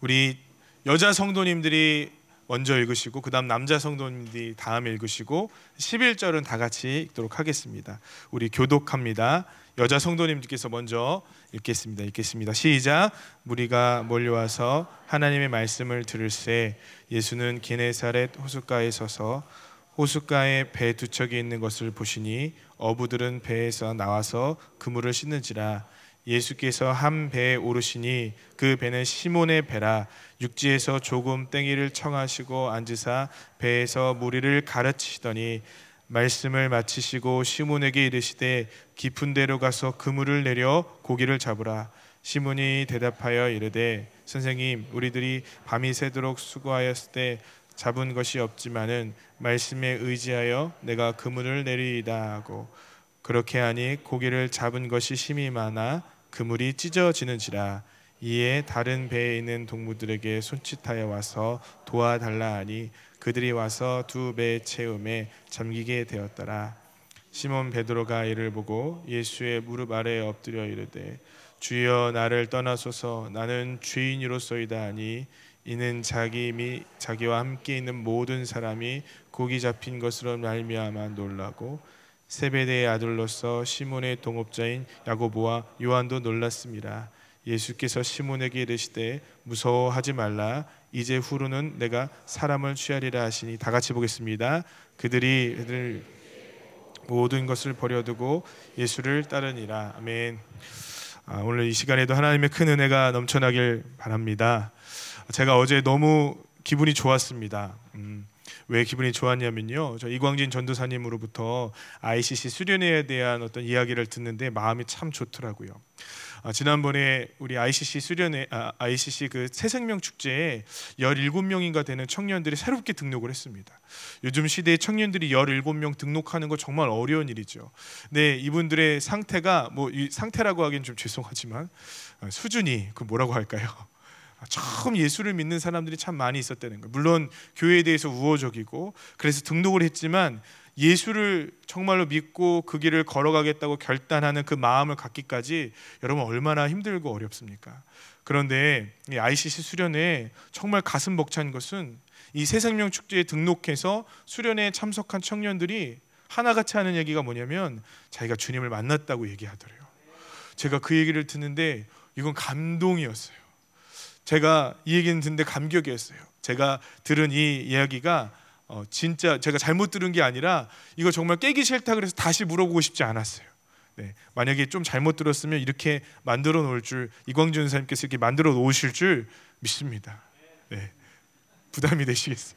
우리 여자 성도님들이 먼저 읽으시고 그 다음 남자 성도님들이 다음에 읽으시고 11절은 다 같이 읽도록 하겠습니다. 우리 교독합니다. 여자 성도님들께서 먼저 읽겠습니다. 시작. 무리가 몰려와서 하나님의 말씀을 들을새 예수는 게네사렛 호숫가에 서서 호숫가에 배 두 척이 있는 것을 보시니 어부들은 배에서 나와서 그물을 씻는지라. 예수께서 한 배에 오르시니 그 배는 시몬의 배라. 육지에서 조금 땡이를 청하시고 앉으사 배에서 무리를 가르치시더니 말씀을 마치시고 시몬에게 이르시되 깊은 데로 가서 그물을 내려 고기를 잡으라. 시몬이 대답하여 이르되 선생님, 우리들이 밤이 새도록 수고하였을 때 잡은 것이 없지만은 말씀에 의지하여 내가 그물을 내리이다 하고, 그렇게 하니 고기를 잡은 것이 심히 많아 그물이 찢어지는지라. 이에 다른 배에 있는 동무들에게 손짓하여 와서 도와달라 하니 그들이 와서 두 배 채움에 잠기게 되었더라. 시몬 베드로가 이를 보고 예수의 무릎 아래에 엎드려 이르되 주여, 나를 떠나소서, 나는 죄인이로소이다 하니 이는 자기와 함께 있는 모든 사람이 고기 잡힌 것으로 말미암아 놀라고 세베대의 아들로서 시몬의 동업자인 야고보와 요한도 놀랐습니다. 예수께서 시몬에게 이르시되 무서워하지 말라. 이제 후로는 내가 사람을 취하리라 하시니, 다 같이 보겠습니다. 그들이 모든 것을 버려두고 예수를 따르니라. 아멘. 오늘 이 시간에도 하나님의 큰 은혜가 넘쳐나길 바랍니다. 제가 어제 너무 기분이 좋았습니다. 왜 기분이 좋았냐면요, 저 이광진 전도사님으로부터 ICC 수련회에 대한 어떤 이야기를 듣는데 마음이 참 좋더라고요. 지난번에 우리 ICC 수련회, ICC 그 새생명 축제에 17명인가 되는 청년들이 새롭게 등록을 했습니다. 요즘 시대에 청년들이 17명 등록하는 거 정말 어려운 일이죠. 네, 이분들의 상태가 이 상태라고 하기엔 좀 죄송하지만 수준이 뭐라고 할까요? 처음 예수를 믿는 사람들이 참 많이 있었다는 거예요. 물론 교회에 대해서 우호적이고 그래서 등록을 했지만 예수를 정말로 믿고 그 길을 걸어가겠다고 결단하는 그 마음을 갖기까지 여러분 얼마나 힘들고 어렵습니까? 그런데 이 ICC 수련회에 정말 가슴 벅찬 것은 이 새생명 축제에 등록해서 수련회에 참석한 청년들이 하나같이 하는 얘기가 뭐냐면 자기가 주님을 만났다고 얘기하더래요. 제가 그 얘기를 듣는데 이건 감동이었어요. 제가 이 얘기는 듣는데 감격이었어요. 제가 들은 이 이야기가 진짜 제가 잘못 들은 게 아니라 이거 정말 깨기 싫다 그래서 다시 물어보고 싶지 않았어요. 네, 만약에 좀 잘못 들었으면 이렇게 만들어 놓을 줄, 이광준 선생님께서 이렇게 만들어 놓으실 줄 믿습니다. 네, 부담이 되시겠어요.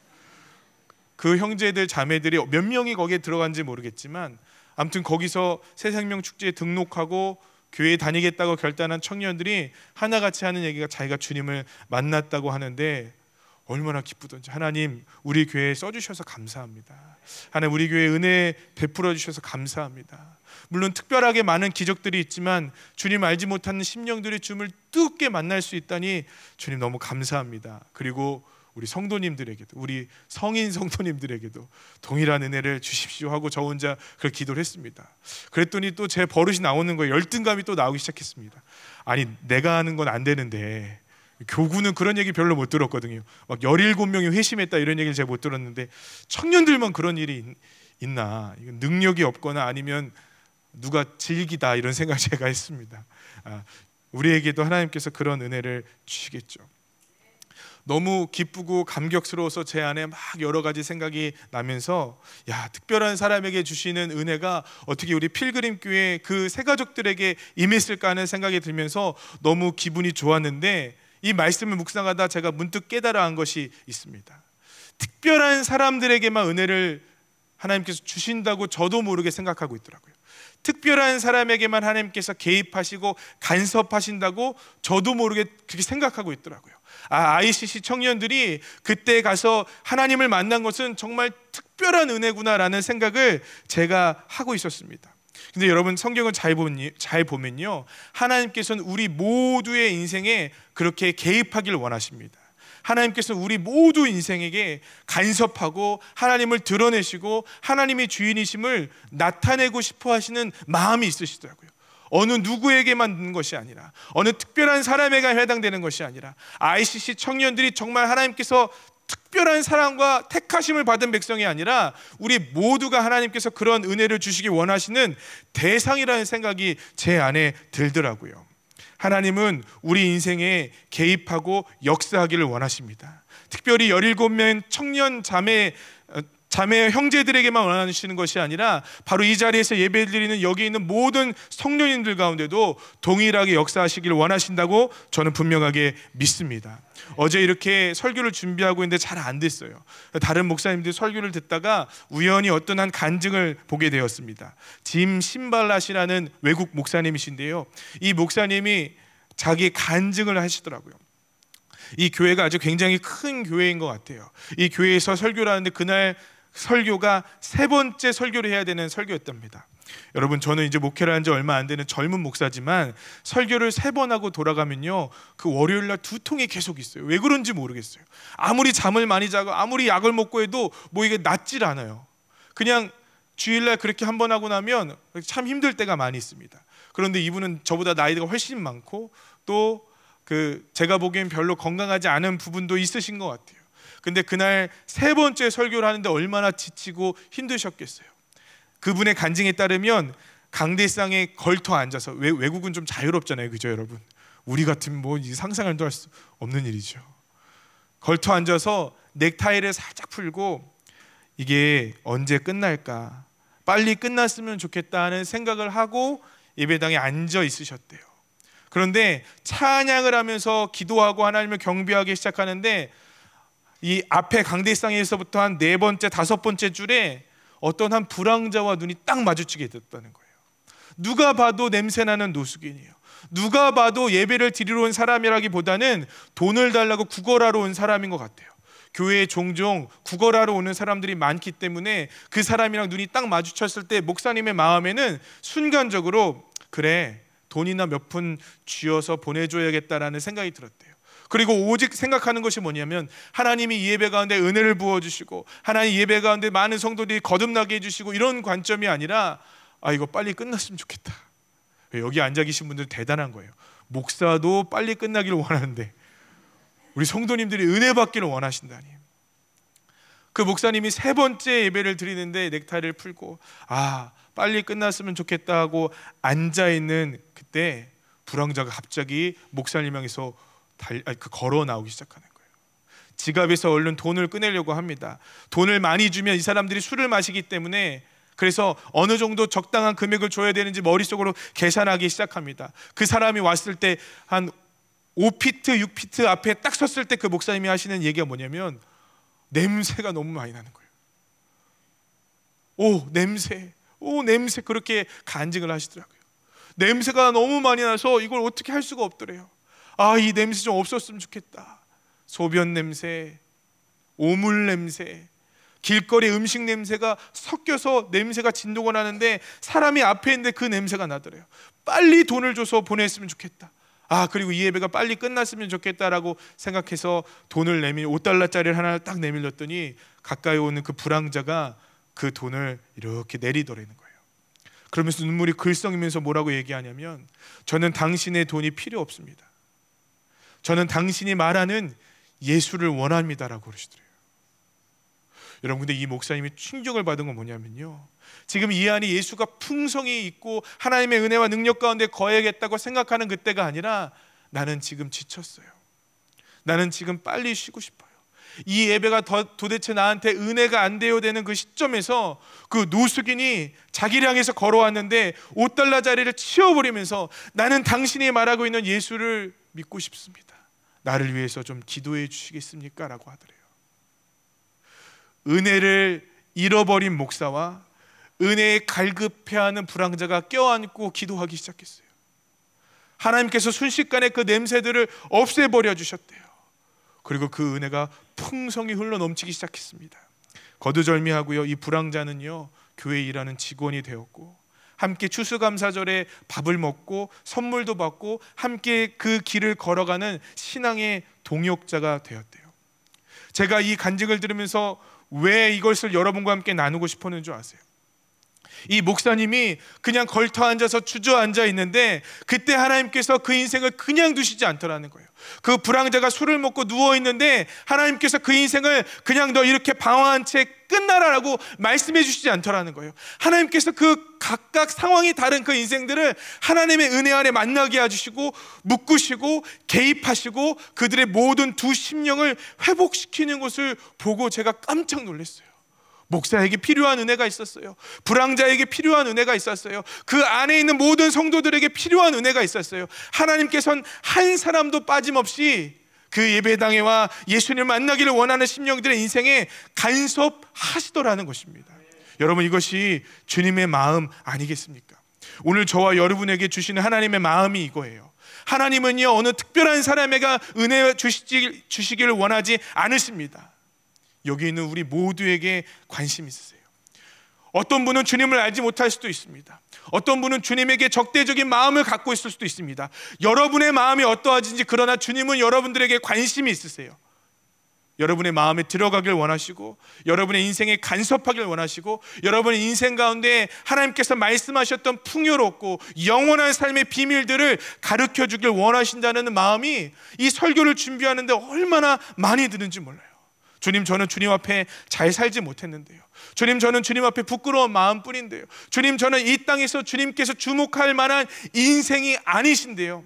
그 형제들 자매들이 몇 명이 거기에 들어간지 모르겠지만 아무튼 거기서 새생명 축제에 등록하고 교회에 다니겠다고 결단한 청년들이 하나같이 하는 얘기가 자기가 주님을 만났다고 하는데 얼마나 기쁘던지. 하나님, 우리 교회에 써주셔서 감사합니다. 하나님, 우리 교회에 은혜 베풀어 주셔서 감사합니다. 물론 특별하게 많은 기적들이 있지만 주님 알지 못하는 심령들이 주님을 뜨겁게 만날 수 있다니 주님 너무 감사합니다. 그리고 우리 성도님들에게도, 우리 성인 성도님들에게도 동일한 은혜를 주십시오 하고 저 혼자 그걸 기도를 했습니다. 그랬더니 또 제 버릇이 나오는 거예요. 열등감이 또 나오기 시작했습니다. 아니, 내가 하는 건 안 되는데, 교구는 그런 얘기 별로 못 들었거든요. 막 17명이 회심했다 이런 얘기를 제가 못 들었는데 청년들만 그런 일이 있나, 이건 능력이 없거나 아니면 누가 즐기다 이런 생각을 제가 했습니다. 우리에게도 하나님께서 그런 은혜를 주시겠죠. 너무 기쁘고 감격스러워서 제 안에 막 여러 가지 생각이 나면서, 특별한 사람에게 주시는 은혜가 어떻게 우리 필그림교회 그 새 가족들에게 임했을까 하는 생각이 들면서 너무 기분이 좋았는데, 이 말씀을 묵상하다 제가 문득 깨달아 한 것이 있습니다. 특별한 사람들에게만 은혜를 하나님께서 주신다고 저도 모르게 생각하고 있더라고요. 특별한 사람에게만 하나님께서 개입하시고 간섭하신다고 저도 모르게 그렇게 생각하고 있더라고요. ICC 청년들이 그때 가서 하나님을 만난 것은 정말 특별한 은혜구나라는 생각을 제가 하고 있었습니다. 근데 여러분, 성경을 잘 보면요, 하나님께서는 우리 모두의 인생에 그렇게 개입하길 원하십니다. 하나님께서는 우리 모두 인생에게 간섭하고 하나님을 드러내시고 하나님의 주인이심을 나타내고 싶어 하시는 마음이 있으시더라고요. 어느 누구에게만 있는 것이 아니라, 어느 특별한 사람에게 해당되는 것이 아니라, ICC 청년들이 정말 하나님께서 특별한 사랑과 택하심을 받은 백성이 아니라 우리 모두가 하나님께서 그런 은혜를 주시기 원하시는 대상이라는 생각이 제 안에 들더라고요. 하나님은 우리 인생에 개입하고 역사하기를 원하십니다. 특별히 17명 청년 자매 형제들에게만 원하시는 것이 아니라 바로 이 자리에서 예배드리는 여기 있는 모든 성도님들 가운데도 동일하게 역사하시기를 원하신다고 저는 분명하게 믿습니다. 어제 이렇게 설교를 준비하고 있는데 잘 안 됐어요. 다른 목사님들이 설교를 듣다가 우연히 어떤 한 간증을 보게 되었습니다. 짐 신발랏이라는 외국 목사님이신데요, 이 목사님이 자기 간증을 하시더라고요. 이 교회가 아주 굉장히 큰 교회인 것 같아요. 이 교회에서 설교를 하는데 그날 설교가 3번째 설교를 해야 되는 설교였답니다. 여러분, 저는 이제 목회를 한 지 얼마 안 되는 젊은 목사지만 설교를 3번 하고 돌아가면요, 그 월요일날 두통이 계속 있어요. 왜 그런지 모르겠어요. 아무리 잠을 많이 자고 아무리 약을 먹고 해도 뭐 이게 낫질 않아요. 그냥 주일날 그렇게 한 번 하고 나면 참 힘들 때가 많이 있습니다. 그런데 이분은 저보다 나이가 훨씬 많고 또 제가 보기엔 별로 건강하지 않은 부분도 있으신 것 같아요. 근데 그날 3번째 설교를 하는데 얼마나 지치고 힘드셨겠어요. 그분의 간증에 따르면 강대상에 걸터 앉아서, 외국은 좀 자유롭잖아요, 그죠 여러분? 우리 같으면 뭐 상상도 할 수 없는 일이죠. 걸터 앉아서 넥타이를 살짝 풀고 이게 언제 끝날까, 빨리 끝났으면 좋겠다는 생각을 하고 예배당에 앉아 있으셨대요. 그런데 찬양을 하면서 기도하고 하나님을 경배하기 시작하는데 이 앞에 강대상에서부터 한 4번째, 5번째 줄에 어떤 한 불황자와 눈이 딱 마주치게 됐다는 거예요. 누가 봐도 냄새나는 노숙인이에요. 누가 봐도 예배를 드리러 온 사람이라기보다는 돈을 달라고 구걸하러 온 사람인 것 같아요. 교회에 종종 구걸하러 오는 사람들이 많기 때문에 그 사람이랑 눈이 딱 마주쳤을 때 목사님의 마음에는 순간적으로, 그래, 돈이나 몇 푼 쥐어서 보내줘야겠다라는 생각이 들었대요. 그리고 오직 생각하는 것이 뭐냐면, 하나님이 이 예배 가운데 은혜를 부어주시고 하나님 예배 가운데 많은 성도들이 거듭나게 해주시고 이런 관점이 아니라, 이거 빨리 끝났으면 좋겠다. 여기 앉아 계신 분들 대단한 거예요. 목사도 빨리 끝나기를 원하는데 우리 성도님들이 은혜 받기를 원하신다니. 그 목사님이 3번째 예배를 드리는데 넥타이를 풀고 빨리 끝났으면 좋겠다 하고 앉아있는 그때 불황자가 갑자기 목사님 향해서 걸어 나오기 시작하는 거예요. 지갑에서 얼른 돈을 꺼내려고 합니다. 돈을 많이 주면 이 사람들이 술을 마시기 때문에, 그래서 어느 정도 적당한 금액을 줘야 되는지 머릿속으로 계산하기 시작합니다. 그 사람이 왔을 때 한 5피트, 6피트 앞에 딱 섰을 때 그 목사님이 하시는 얘기가 뭐냐면, 냄새가 너무 많이 나는 거예요. 오 냄새, 그렇게 간증을 하시더라고요. 냄새가 너무 많이 나서 이걸 어떻게 할 수가 없더래요. 이 냄새 좀 없었으면 좋겠다. 소변 냄새, 오물 냄새, 길거리 음식 냄새가 섞여서 냄새가 진동을 하는데 사람이 앞에 있는데 그 냄새가 나더래요. 빨리 돈을 줘서 보냈으면 좋겠다. 그리고 이 예배가 빨리 끝났으면 좋겠다라고 생각해서 돈을 $5짜리를 하나 딱 내밀렸더니 가까이 오는 그 불황자가 그 돈을 이렇게 내리더라는 거예요. 그러면서 눈물이 글썽이면서 뭐라고 얘기하냐면, 저는 당신의 돈이 필요 없습니다. 저는 당신이 말하는 예수를 원합니다라고 그러시더래요. 여러분, 근데 이 목사님이 충격을 받은 건 뭐냐면요, 지금 이 안에 예수가 풍성히 있고 하나님의 은혜와 능력 가운데 거해야겠다고 생각하는 그때가 아니라, 나는 지금 지쳤어요. 나는 지금 빨리 쉬고 싶어요. 이 예배가 도대체 나한테 은혜가 안 되어 되는 그 시점에서 그 노숙인이 자기를 향해서 걸어왔는데 $5짜리를 치워버리면서, 나는 당신이 말하고 있는 예수를 믿고 싶습니다. 나를 위해서 좀 기도해 주시겠습니까? 라고 하더래요. 은혜를 잃어버린 목사와 은혜에 갈급해하는 불황자가 껴안고 기도하기 시작했어요. 하나님께서 순식간에 그 냄새들을 없애버려 주셨대요. 그리고 그 은혜가 풍성히 흘러넘치기 시작했습니다. 거두절미하고요, 이 불황자는요 교회에 일하는 직원이 되었고, 함께 추수감사절에 밥을 먹고 선물도 받고 함께 그 길을 걸어가는 신앙의 동역자가 되었대요. 제가 이 간증을 들으면서 왜 이것을 여러분과 함께 나누고 싶었는 줄 아세요? 이 목사님이 그냥 걸터 앉아서 주저앉아 있는데 그때 하나님께서 그 인생을 그냥 두시지 않더라는 거예요. 그 불황자가 술을 먹고 누워 있는데 하나님께서 그 인생을 그냥 너 이렇게 방황한 채 끝나라라고 말씀해 주시지 않더라는 거예요. 하나님께서 그 각각 상황이 다른 그 인생들을 하나님의 은혜 안에 만나게 해주시고 묶으시고 개입하시고 그들의 모든 두 심령을 회복시키는 것을 보고 제가 깜짝 놀랐어요. 목사에게 필요한 은혜가 있었어요. 불황자에게 필요한 은혜가 있었어요. 그 안에 있는 모든 성도들에게 필요한 은혜가 있었어요. 하나님께서는 한 사람도 빠짐없이 그 예배당에 와 예수님을 만나기를 원하는 심령들의 인생에 간섭하시더라는 것입니다. 여러분, 이것이 주님의 마음 아니겠습니까? 오늘 저와 여러분에게 주시는 하나님의 마음이 이거예요. 하나님은요, 어느 특별한 사람에게 은혜 주시기를 원하지 않으십니다. 여기 있는 우리 모두에게 관심이 있으세요. 어떤 분은 주님을 알지 못할 수도 있습니다. 어떤 분은 주님에게 적대적인 마음을 갖고 있을 수도 있습니다. 여러분의 마음이 어떠하든지 그러나 주님은 여러분들에게 관심이 있으세요. 여러분의 마음에 들어가길 원하시고 여러분의 인생에 간섭하길 원하시고 여러분의 인생 가운데 하나님께서 말씀하셨던 풍요롭고 영원한 삶의 비밀들을 가르쳐 주길 원하신다는 마음이 이 설교를 준비하는데 얼마나 많이 드는지 몰라요. 주님, 저는 주님 앞에 잘 살지 못했는데요. 주님, 저는 주님 앞에 부끄러운 마음뿐인데요. 주님, 저는 이 땅에서 주님께서 주목할 만한 인생이 아니신데요.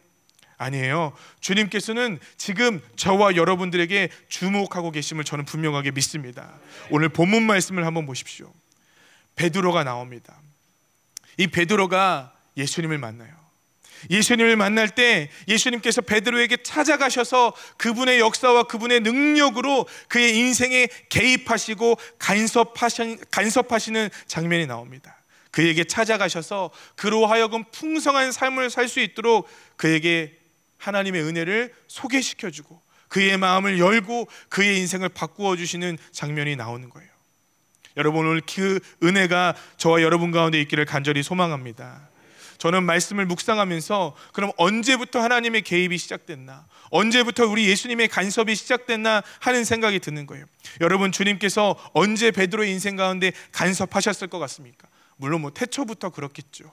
아니에요. 주님께서는 지금 저와 여러분들에게 주목하고 계심을 저는 분명하게 믿습니다. 오늘 본문 말씀을 한번 보십시오. 베드로가 나옵니다. 이 베드로가 예수님을 만나요. 예수님을 만날 때 예수님께서 베드로에게 찾아가셔서 그분의 역사와 그분의 능력으로 그의 인생에 개입하시고 간섭하시는 장면이 나옵니다. 그에게 찾아가셔서 그로 하여금 풍성한 삶을 살 수 있도록 그에게 하나님의 은혜를 소개시켜주고 그의 마음을 열고 그의 인생을 바꾸어 주시는 장면이 나오는 거예요. 여러분, 오늘 그 은혜가 저와 여러분 가운데 있기를 간절히 소망합니다. 저는 말씀을 묵상하면서 그럼 언제부터 하나님의 개입이 시작됐나, 언제부터 우리 예수님의 간섭이 시작됐나 하는 생각이 드는 거예요. 여러분, 주님께서 언제 베드로의 인생 가운데 간섭하셨을 것 같습니까? 물론 태초부터 그렇겠죠.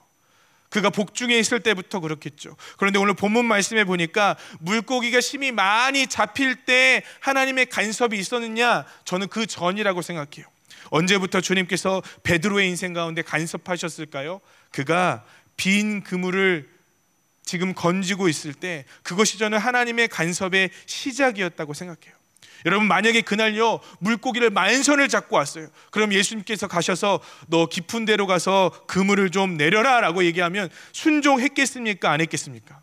그가 복중에 있을 때부터 그렇겠죠. 그런데 오늘 본문 말씀에 보니까 물고기가 심히 많이 잡힐 때 하나님의 간섭이 있었느냐? 저는 그 전이라고 생각해요. 언제부터 주님께서 베드로의 인생 가운데 간섭하셨을까요? 그가 빈 그물을 지금 건지고 있을 때 그것이 저는 하나님의 간섭의 시작이었다고 생각해요. 여러분, 만약에 그날요 물고기를 만선을 잡고 왔어요. 그럼 예수님께서 가셔서 너 깊은 데로 가서 그물을 좀 내려라 라고 얘기하면 순종했겠습니까? 안 했겠습니까?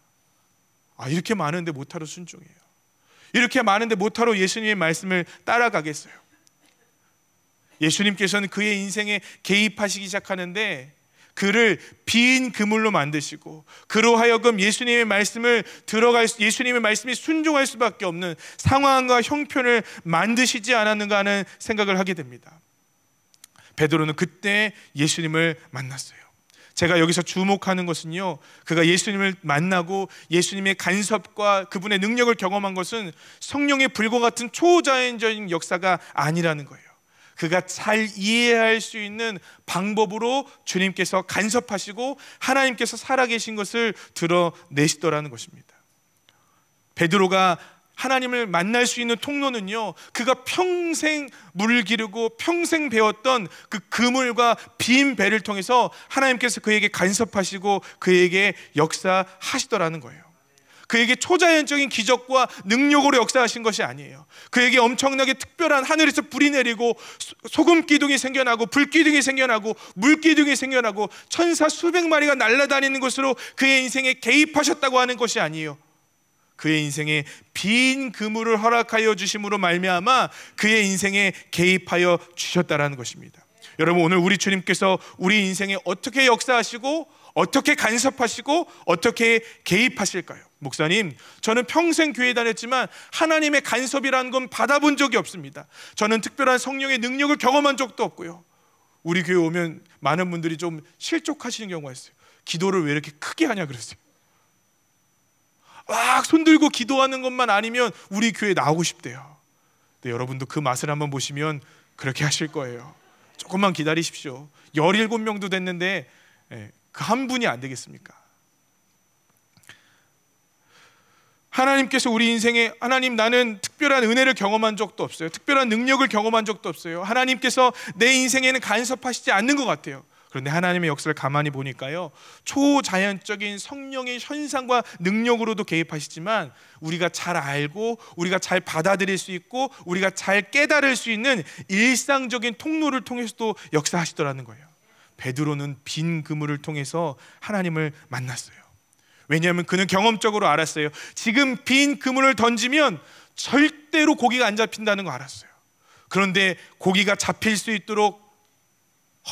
이렇게 많은데 못하러 순종해요. 이렇게 많은데 못하러 예수님의 말씀을 따라가겠어요? 예수님께서는 그의 인생에 개입하시기 시작하는데 그를 빈 그물로 만드시고 그로 하여금 예수님의 말씀이 순종할 수밖에 없는 상황과 형편을 만드시지 않았는가 하는 생각을 하게 됩니다. 베드로는 그때 예수님을 만났어요. 제가 여기서 주목하는 것은요, 그가 예수님을 만나고 예수님의 간섭과 그분의 능력을 경험한 것은 성령의 불과 같은 초자연적인 역사가 아니라는 거예요. 그가 잘 이해할 수 있는 방법으로 주님께서 간섭하시고 하나님께서 살아계신 것을 드러내시더라는 것입니다. 베드로가 하나님을 만날 수 있는 통로는요, 그가 평생 물을 기르고 평생 배웠던 그 그물과 빈 배를 통해서 하나님께서 그에게 간섭하시고 그에게 역사하시더라는 거예요. 그에게 초자연적인 기적과 능력으로 역사하신 것이 아니에요. 그에게 엄청나게 특별한 하늘에서 불이 내리고 소금 기둥이 생겨나고 불 기둥이 생겨나고 물 기둥이 생겨나고 천사 수백 마리가 날아다니는 것으로 그의 인생에 개입하셨다고 하는 것이 아니에요. 그의 인생에 빈 그물을 허락하여 주심으로 말미암아 그의 인생에 개입하여 주셨다라는 것입니다. 여러분, 오늘 우리 주님께서 우리 인생에 어떻게 역사하시고 어떻게 간섭하시고 어떻게 개입하실까요? 목사님, 저는 평생 교회 다녔지만 하나님의 간섭이라는 건 받아본 적이 없습니다. 저는 특별한 성령의 능력을 경험한 적도 없고요. 우리 교회 오면 많은 분들이 좀 실족하시는 경우가 있어요. 기도를 왜 이렇게 크게 하냐 그랬어요. 막 손들고 기도하는 것만 아니면 우리 교회 나오고 싶대요. 근데 여러분도 그 맛을 한번 보시면 그렇게 하실 거예요. 조금만 기다리십시오. 17명도 됐는데 그 한 분이 안 되겠습니까? 하나님께서 우리 인생에, 하나님 나는 특별한 은혜를 경험한 적도 없어요. 특별한 능력을 경험한 적도 없어요. 하나님께서 내 인생에는 간섭하시지 않는 것 같아요. 그런데 하나님의 역사를 가만히 보니까요, 초자연적인 성령의 현상과 능력으로도 개입하시지만 우리가 잘 알고 우리가 잘 받아들일 수 있고 우리가 잘 깨달을 수 있는 일상적인 통로를 통해서도 역사하시더라는 거예요. 베드로는 빈 그물을 통해서 하나님을 만났어요. 왜냐하면 그는 경험적으로 알았어요. 지금 빈 그물을 던지면 절대로 고기가 안 잡힌다는 거 알았어요. 그런데 고기가 잡힐 수 있도록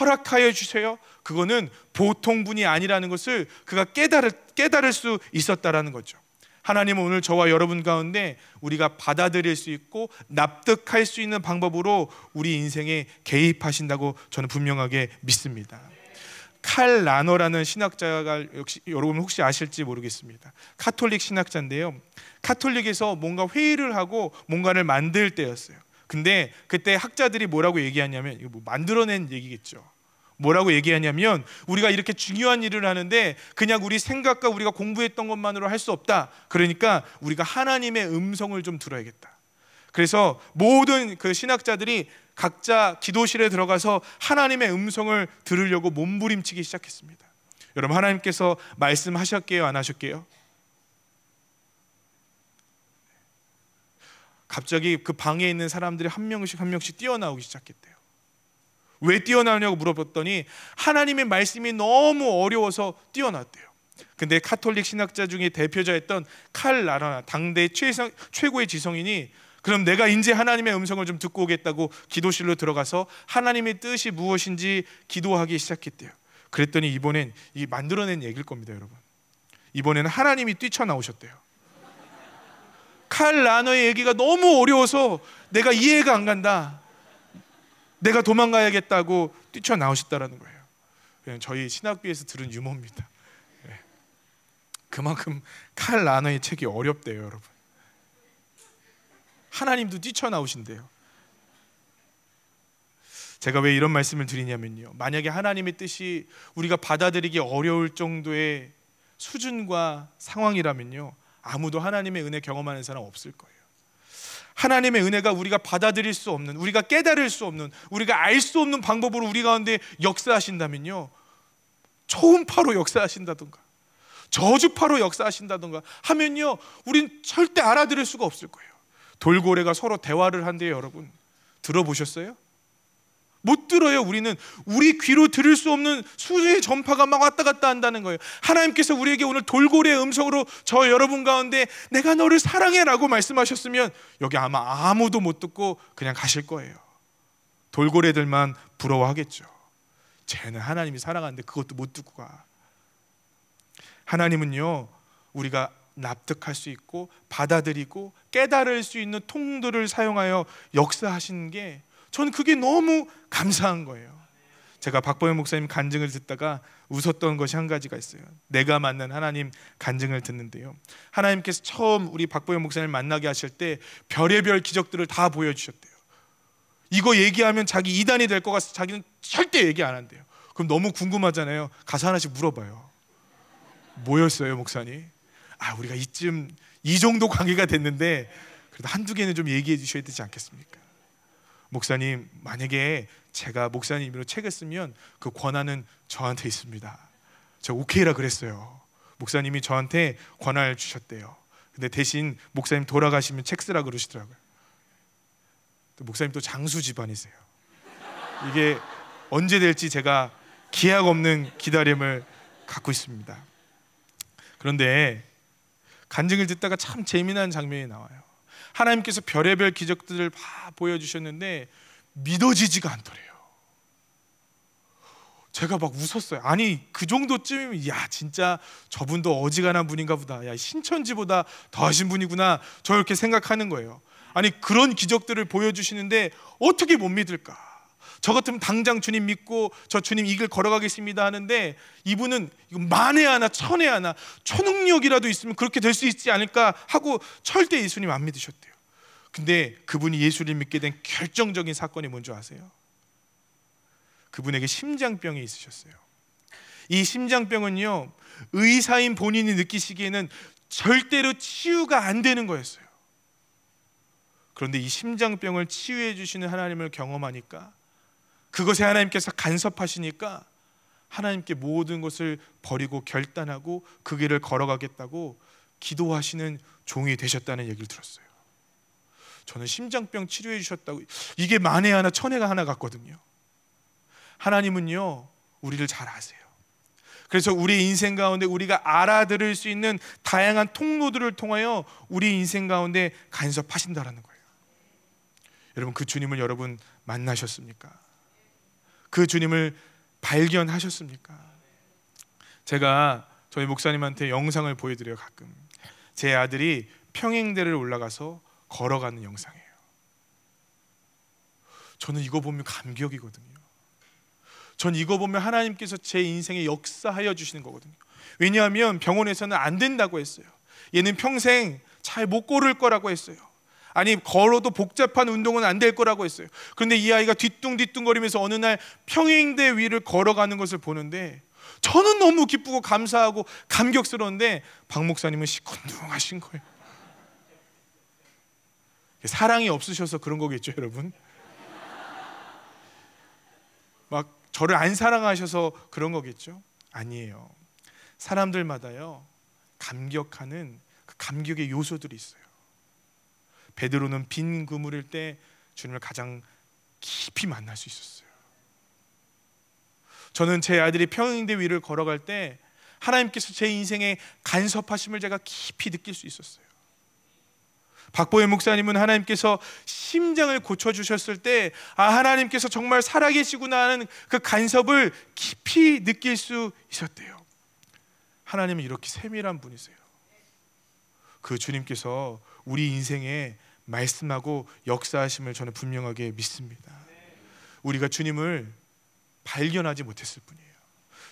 허락하여 주세요. 그거는 보통 분이 아니라는 것을 그가 깨달을 수 있었다라는 거죠. 하나님은 오늘 저와 여러분 가운데 우리가 받아들일 수 있고 납득할 수 있는 방법으로 우리 인생에 개입하신다고 저는 분명하게 믿습니다. 칼 라너라는 신학자가, 역시 여러분 혹시 아실지 모르겠습니다. 카톨릭 신학자인데요, 카톨릭에서 뭔가 회의를 하고 뭔가를 만들 때였어요. 근데 그때 학자들이 뭐라고 얘기하냐면, 이거 뭐 만들어낸 얘기겠죠. 뭐라고 얘기하냐면, 우리가 이렇게 중요한 일을 하는데 그냥 우리 생각과 우리가 공부했던 것만으로 할 수 없다. 그러니까 우리가 하나님의 음성을 좀 들어야겠다. 그래서 모든 그 신학자들이 각자 기도실에 들어가서 하나님의 음성을 들으려고 몸부림치기 시작했습니다. 여러분, 하나님께서 말씀하셨게요, 안 하셨게요? 갑자기 그 방에 있는 사람들이 한 명씩 뛰어나오기 시작했대요. 왜 뛰어나오냐고 물어봤더니 하나님의 말씀이 너무 어려워서 뛰어났대요. 근데 카톨릭 신학자 중에 대표자였던 칼 라너, 당대 최고의 지성인이 그럼 내가 이제 하나님의 음성을 좀 듣고 오겠다고 기도실로 들어가서 하나님의 뜻이 무엇인지 기도하기 시작했대요. 그랬더니 이번엔 이게 만들어낸 얘기일 겁니다, 여러분. 이번에는 하나님이 뛰쳐나오셨대요. 칼 라너의 얘기가 너무 어려워서 내가 이해가 안 간다, 내가 도망가야겠다고 뛰쳐나오셨다라는 거예요. 그냥 저희 신학교에서 들은 유머입니다. 그만큼 칼 라너의 책이 어렵대요, 여러분. 하나님도 뛰쳐나오신대요. 제가 왜 이런 말씀을 드리냐면요, 만약에 하나님의 뜻이 우리가 받아들이기 어려울 정도의 수준과 상황이라면요, 아무도 하나님의 은혜 경험하는 사람 없을 거예요. 하나님의 은혜가 우리가 받아들일 수 없는, 우리가 깨달을 수 없는, 우리가 알 수 없는 방법으로 우리 가운데 역사하신다면요, 초음파로 역사하신다든가 저주파로 역사하신다든가 하면요, 우린 절대 알아들을 수가 없을 거예요. 돌고래가 서로 대화를 한대요, 여러분. 들어보셨어요? 못 들어요. 우리는 우리 귀로 들을 수 없는 수의 전파가 막 왔다 갔다 한다는 거예요. 하나님께서 우리에게 오늘 돌고래의 음성으로 저 여러분 가운데 내가 너를 사랑해라고 말씀하셨으면 여기 아마 아무도 못 듣고 그냥 가실 거예요. 돌고래들만 부러워하겠죠. 쟤는 하나님이 사랑하는데 그것도 못 듣고 가. 하나님은요, 우리가 납득할 수 있고 받아들이고 깨달을 수 있는 통도를 사용하여 역사하시는 게, 저는 그게 너무 감사한 거예요. 제가 박보영 목사님 간증을 듣다가 웃었던 것이 한 가지가 있어요. 내가 만난 하나님 간증을 듣는데요, 하나님께서 처음 우리 박보영 목사님을 만나게 하실 때 별의별 기적들을 다 보여주셨대요. 이거 얘기하면 자기 이단이 될 것 같아서 자기는 절대 얘기 안 한대요. 그럼 너무 궁금하잖아요. 가서 하나씩 물어봐요. 뭐였어요, 목사님? 우리가 이 정도 관계가 됐는데 그래도 한두 개는 좀 얘기해 주셔야 되지 않겠습니까? 목사님, 만약에 제가 목사님으로 책을 쓰면 그 권한은 저한테 있습니다. 제가 오케이라 그랬어요. 목사님이 저한테 권한을 주셨대요. 근데 대신 목사님 돌아가시면 책 쓰라 그러시더라고요. 또 목사님 또 장수 집안이세요. 이게 언제 될지 제가 기약 없는 기다림을 갖고 있습니다. 그런데 간증을 듣다가 참 재미난 장면이 나와요. 하나님께서 별의별 기적들을 다 보여주셨는데 믿어지지가 않더래요. 제가 막 웃었어요. 아니, 그 정도쯤이면 야, 진짜 저분도 어지간한 분인가 보다, 야, 신천지보다 더 하신 분이구나, 저렇게 생각하는 거예요. 아니, 그런 기적들을 보여주시는데 어떻게 못 믿을까? 저 같으면 당장 주님 믿고 저 주님 이 길 걸어가겠습니다 하는데, 이분은 만에 하나 천에 하나 초능력이라도 있으면 그렇게 될 수 있지 않을까 하고 절대 예수님 안 믿으셨대요. 근데 그분이 예수를 믿게 된 결정적인 사건이 뭔지 아세요? 그분에게 심장병이 있으셨어요. 이 심장병은요, 의사인 본인이 느끼시기에는 절대로 치유가 안 되는 거였어요. 그런데 이 심장병을 치유해 주시는 하나님을 경험하니까, 그것에 하나님께서 간섭하시니까 하나님께 모든 것을 버리고 결단하고 그 길을 걸어가겠다고 기도하시는 종이 되셨다는 얘기를 들었어요. 저는 심장병 치료해 주셨다고, 이게 만에 하나 천해가 하나 같거든요. 하나님은요, 우리를 잘 아세요. 그래서 우리 인생 가운데 우리가 알아들을 수 있는 다양한 통로들을 통하여 우리 인생 가운데 간섭하신다라는 거예요. 여러분, 그 주님을 여러분 만나셨습니까? 그 주님을 발견하셨습니까? 제가 저희 목사님한테 영상을 보여드려요. 가끔 제 아들이 평행대를 올라가서 걸어가는 영상이에요. 저는 이거 보면 감격이거든요. 전 이거 보면 하나님께서 제 인생에 역사하여 주시는 거거든요. 왜냐하면 병원에서는 안 된다고 했어요. 얘는 평생 잘 못 걸을 거라고 했어요. 아니, 걸어도 복잡한 운동은 안 될 거라고 했어요. 그런데 이 아이가 뒤뚱뒤뚱거리면서 어느 날 평행대 위를 걸어가는 것을 보는데 저는 너무 기쁘고 감사하고 감격스러운데 박 목사님은 시큰둥하신 거예요. 사랑이 없으셔서 그런 거겠죠, 여러분. 막 저를 안 사랑하셔서 그런 거겠죠? 아니에요. 사람들마다요, 감격하는 그 감격의 요소들이 있어요. 베드로는 빈 그물일 때 주님을 가장 깊이 만날 수 있었어요. 저는 제 아들이 평행대 위를 걸어갈 때 하나님께서 제 인생에 간섭하심을 제가 깊이 느낄 수 있었어요. 박보혜 목사님은 하나님께서 심장을 고쳐주셨을 때, 아, 하나님께서 정말 살아계시구나 하는 그 간섭을 깊이 느낄 수 있었대요. 하나님은 이렇게 세밀한 분이세요. 그 주님께서 우리 인생에 말씀하고 역사하심을 저는 분명하게 믿습니다. 우리가 주님을 발견하지 못했을 뿐이에요.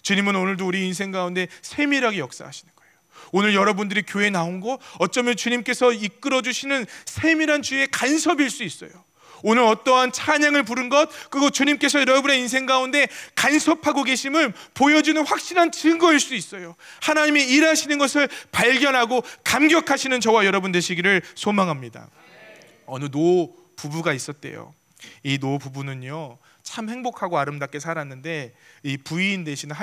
주님은 오늘도 우리 인생 가운데 세밀하게 역사하시는 거예요. 오늘 여러분들이 교회 나온 거 어쩌면 주님께서 이끌어 주시는 세밀한 주의 간섭일 수 있어요. 오늘 어떠한 찬양을 부른 것, 그거 주님께서 여러분의 인생 가운데 간섭하고 계심을 보여주는 확실한 증거일 수 있어요. 하나님이 일하시는 것을 발견하고 감격하시는 저와 여러분 되시기를 소망합니다. 어느 노 부부가 있었대요. 이 노 부부는요, 참 행복하고 아름답게 살았는데 이 부인 되시는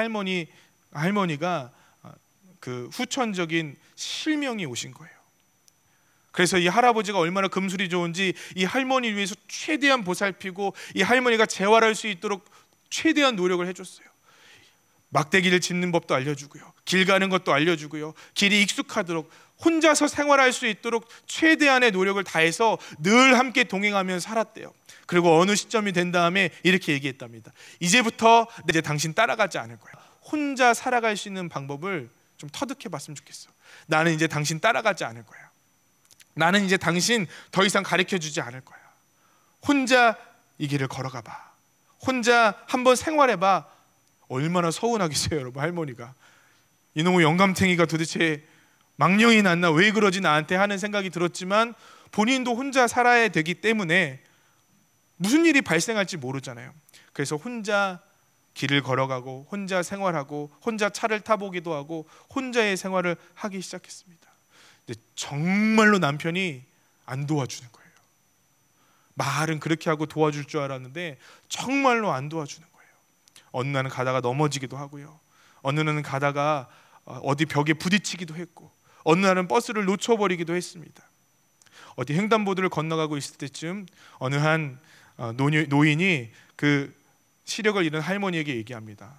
할머니가 그 후천적인 실명이 오신 거예요. 그래서 이 할아버지가 얼마나 금술이 좋은지 이 할머니 위해서 최대한 보살피고 이 할머니가 재활할 수 있도록 최대한 노력을 해줬어요. 막대기를 짚는 법도 알려주고요, 길 가는 것도 알려주고요, 길이 익숙하도록 혼자서 생활할 수 있도록 최대한의 노력을 다해서 늘 함께 동행하며 살았대요. 그리고 어느 시점이 된 다음에 이렇게 얘기했답니다. 이제부터 이제 당신 따라가지 않을 거야. 혼자 살아갈 수 있는 방법을 좀 터득해 봤으면 좋겠어. 나는 이제 당신 따라가지 않을 거야. 나는 이제 당신 더 이상 가르쳐주지 않을 거야. 혼자 이 길을 걸어가 봐. 혼자 한번 생활해 봐. 얼마나 서운하겠어요, 여러분. 할머니가 이놈의 영감탱이가 도대체 망령이 났나, 왜 그러지 나한테 하는 생각이 들었지만 본인도 혼자 살아야 되기 때문에 무슨 일이 발생할지 모르잖아요. 그래서 혼자 길을 걸어가고 혼자 생활하고 혼자 차를 타보기도 하고 혼자의 생활을 하기 시작했습니다. 근데 정말로 남편이 안 도와주는 거예요. 말은 그렇게 하고 도와줄 줄 알았는데 정말로 안 도와주는 거예요. 어느 날은 가다가 넘어지기도 하고요, 어느 날은 가다가 어디 벽에 부딪히기도 했고, 어느 날은 버스를 놓쳐버리기도 했습니다. 어디 횡단보도를 건너가고 있을 때쯤 어느 한 노인이 그 시력을 잃은 할머니에게 얘기합니다.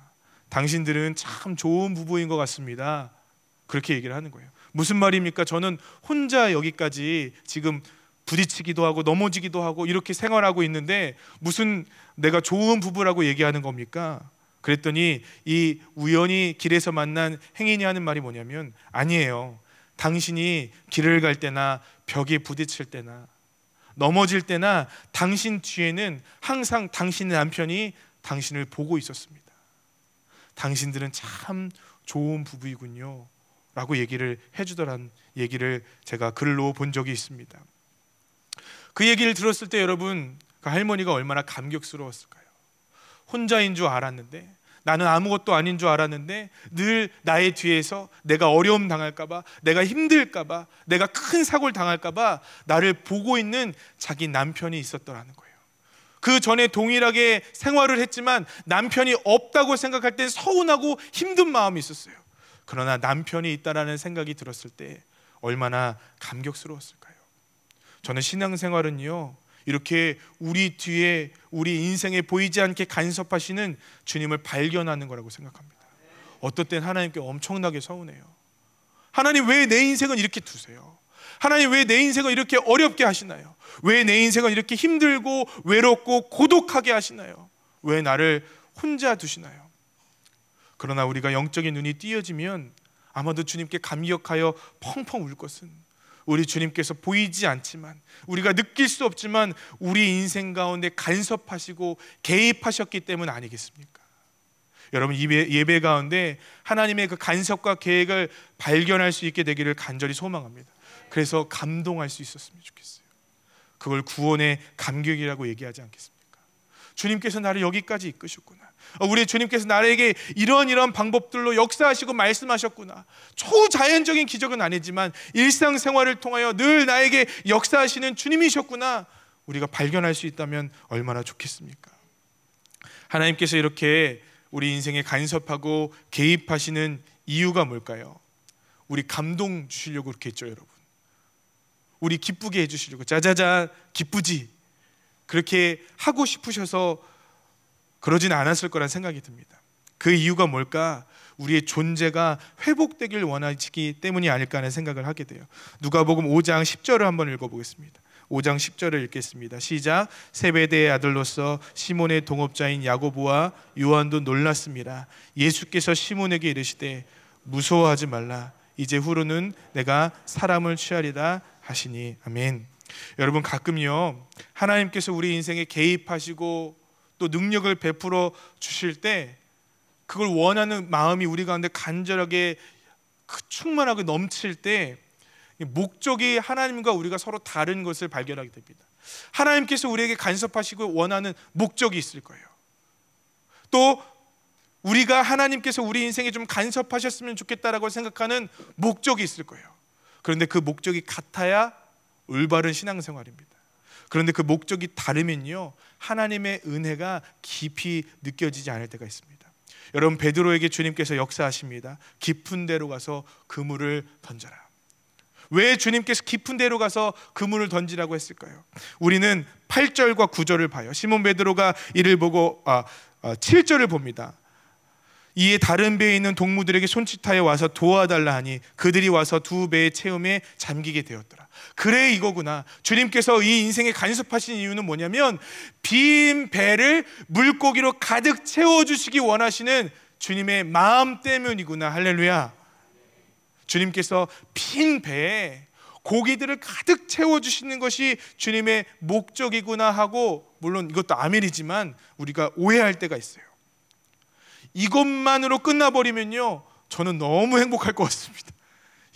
당신들은 참 좋은 부부인 것 같습니다. 그렇게 얘기를 하는 거예요. 무슨 말입니까? 저는 혼자 여기까지 지금 부딪히기도 하고 넘어지기도 하고 이렇게 생활하고 있는데 무슨 내가 좋은 부부라고 얘기하는 겁니까? 그랬더니 이 우연히 길에서 만난 행인이 하는 말이 뭐냐면, 아니에요. 당신이 길을 갈 때나 벽에 부딪힐 때나 넘어질 때나 당신 뒤에는 항상 당신의 남편이 당신을 보고 있었습니다. 당신들은 참 좋은 부부이군요 라고 얘기를 해주더란 얘기를 제가 글로 본 적이 있습니다. 그 얘기를 들었을 때 여러분, 그 할머니가 얼마나 감격스러웠을까요? 혼자인 줄 알았는데, 나는 아무것도 아닌 줄 알았는데 늘 나의 뒤에서 내가 어려움 당할까봐, 내가 힘들까봐, 내가 큰 사고를 당할까봐 나를 보고 있는 자기 남편이 있었더라는 거예요. 그 전에 동일하게 생활을 했지만 남편이 없다고 생각할 때 서운하고 힘든 마음이 있었어요. 그러나 남편이 있다라는 생각이 들었을 때 얼마나 감격스러웠을까요? 저는 신앙생활은요, 이렇게 우리 뒤에 우리 인생에 보이지 않게 간섭하시는 주님을 발견하는 거라고 생각합니다. 어떨 땐 하나님께 엄청나게 서운해요. 하나님, 왜 내 인생은 이렇게 두세요? 하나님, 왜 내 인생을 이렇게 어렵게 하시나요? 왜 내 인생을 이렇게 힘들고 외롭고 고독하게 하시나요? 왜 나를 혼자 두시나요? 그러나 우리가 영적인 눈이 띄어지면 아마도 주님께 감격하여 펑펑 울 것은, 우리 주님께서 보이지 않지만, 우리가 느낄 수 없지만 우리 인생 가운데 간섭하시고 개입하셨기 때문 아니겠습니까? 여러분, 예배 가운데 하나님의 그 간섭과 계획을 발견할 수 있게 되기를 간절히 소망합니다. 그래서 감동할 수 있었으면 좋겠어요. 그걸 구원의 감격이라고 얘기하지 않겠습니까? 주님께서 나를 여기까지 이끄셨구나. 우리 주님께서 나에게 이런 방법들로 역사하시고 말씀하셨구나. 초자연적인 기적은 아니지만 일상생활을 통하여 늘 나에게 역사하시는 주님이셨구나. 우리가 발견할 수 있다면 얼마나 좋겠습니까? 하나님께서 이렇게 우리 인생에 간섭하고 개입하시는 이유가 뭘까요? 우리 감동 주시려고 그렇게 했죠, 여러분. 우리 기쁘게 해주시려고. 짜자자 기쁘지? 그렇게 하고 싶으셔서 그러진 않았을 거란 생각이 듭니다. 그 이유가 뭘까? 우리의 존재가 회복되길 원하시기 때문이 아닐까 하는 생각을 하게 돼요. 누가복음 5장 10절을 한번 읽어보겠습니다. 5장 10절을 읽겠습니다. 시작. 세베대의 아들로서 시몬의 동업자인 야고보와 요한도 놀랐습니다. 예수께서 시몬에게 이르시되 무서워하지 말라. 이제 후로는 내가 사람을 취하리라 하시니. 아멘. 여러분, 가끔요, 하나님께서 우리 인생에 개입하시고 또 능력을 베풀어 주실 때 그걸 원하는 마음이 우리 가운데 간절하게 충만하게 넘칠 때 목적이 하나님과 우리가 서로 다른 것을 발견하게 됩니다. 하나님께서 우리에게 간섭하시고 원하는 목적이 있을 거예요. 또 우리가 하나님께서 우리 인생에 좀 간섭하셨으면 좋겠다라고 생각하는 목적이 있을 거예요. 그런데 그 목적이 같아야 올바른 신앙생활입니다. 그런데 그 목적이 다르면요, 하나님의 은혜가 깊이 느껴지지 않을 때가 있습니다. 여러분, 베드로에게 주님께서 역사하십니다. 깊은 데로 가서 그물을 던져라. 왜 주님께서 깊은 데로 가서 그물을 던지라고 했을까요? 우리는 8절과 9절을 봐요. 시몬 베드로가 이를 보고 7절을 봅니다. 이에 다른 배에 있는 동무들에게 손짓하여 와서 도와달라 하니 그들이 와서 두 배의 체험에 잠기게 되었더라. 그래, 이거구나. 주님께서 이 인생에 간섭하신 이유는 뭐냐면 빈 배를 물고기로 가득 채워주시기 원하시는 주님의 마음 때문이구나. 할렐루야. 주님께서 빈 배에 고기들을 가득 채워주시는 것이 주님의 목적이구나 하고, 물론 이것도 아멘이지만 우리가 오해할 때가 있어요. 이것만으로 끝나버리면요, 저는 너무 행복할 것 같습니다.